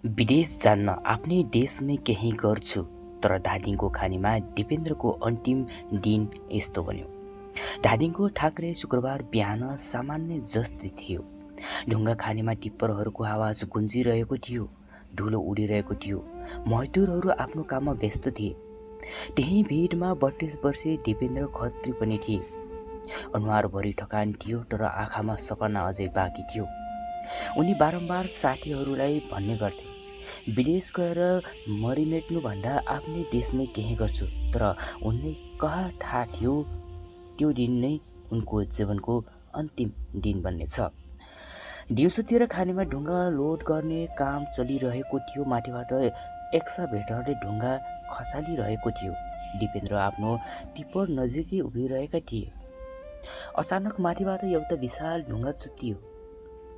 विदेश जान्न आफ्नै देशमै केही गर्छु। तर धादिङको खानीमा दिपेन्द्रको अन्तिम दिन यस्तो बन्यो। धादिङको ठाकरे शुक्रबार बिहान सामान्य जस्तै थियो। ढुङ्गा खानीमा टिप्परहरूको आवाज गुन्जिरहेको थियो। धुलो उडिरहेको थियो। मजदुरहरू आफ्नो काममा व्यस्त थिए। त्यही भिडमा 32 वर्षीय दिपेन्द्र खत्री पनि थिए। अनुहारभरि थकान थियो तर आँखामा सपना अझै बाँकी थियो। उनी बारम्बार साथीहरूलाई भन्ने गर्थे, विदेश गएर मरिमेट्नुभन्दा आफ्नै देशमै केही गर्छु। तर उनले कहाँ थाहा थियो त्यो दिन नै उनको जीवनको अन्तिम दिन बन्नेछ। दिउँसोतिर खानीमा ढुङ्गा लोड गर्ने काम चलिरहेको थियो। माथिबाट एक्साभेटरले ढुङ्गा खसालिरहेको थियो। दिपेन्द्र आफ्नो टिप्पर नजिकै उभिरहेका थिए। अचानक माथिबाट एउटा विशाल ढुङ्गा चुत्तियो।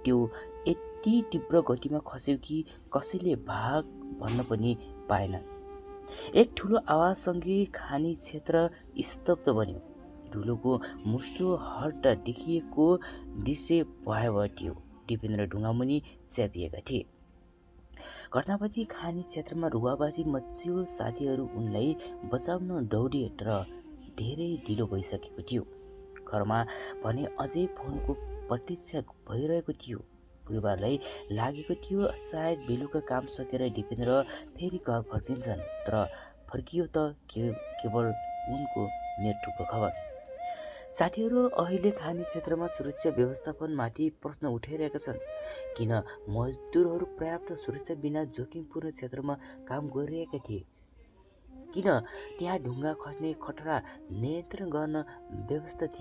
त्यो यति तीव्र गतिमा खस्यो कि कसैले भाग भन्न पनि पाएन। एक ठुलो आवाजसँगै खानी क्षेत्र स्तब्ध बन्यो। धुलोको मुस्लो हट्दा देखिएको दृश्य भयावह थियो। दिपेन्द्र ढुङ्गामुनि च्यापिएका थिए। घटनापछि खानी क्षेत्रमा रुवाबाजी मच्चियो। साथीहरू उनलाई बचाउन दौडिए तर धेरै ढिलो भइसकेको थियो। घरमा भने अझै फोनको प्रतीक्षा भइरहेको थियो। परिवारलाई लागेको थियो सायद बेलुका काम सकेर दिपेन्द्र फेरि घर फर्किन्छन्। तर फर्कियो त केवल उनको मृत्युको खबर। साथीहरू अहिले खानी क्षेत्रमा सुरक्षा व्यवस्थापनमाथि प्रश्न उठाइरहेका छन्। किन मजदुरहरू पर्याप्त सुरक्षा बिना जोखिमपूर्ण क्षेत्रमा काम गरिरहेका थिए? किन त्यहाँ ढुङ्गा खस्ने खतरा नियन्त्रण गर्न व्यवस्था थिए?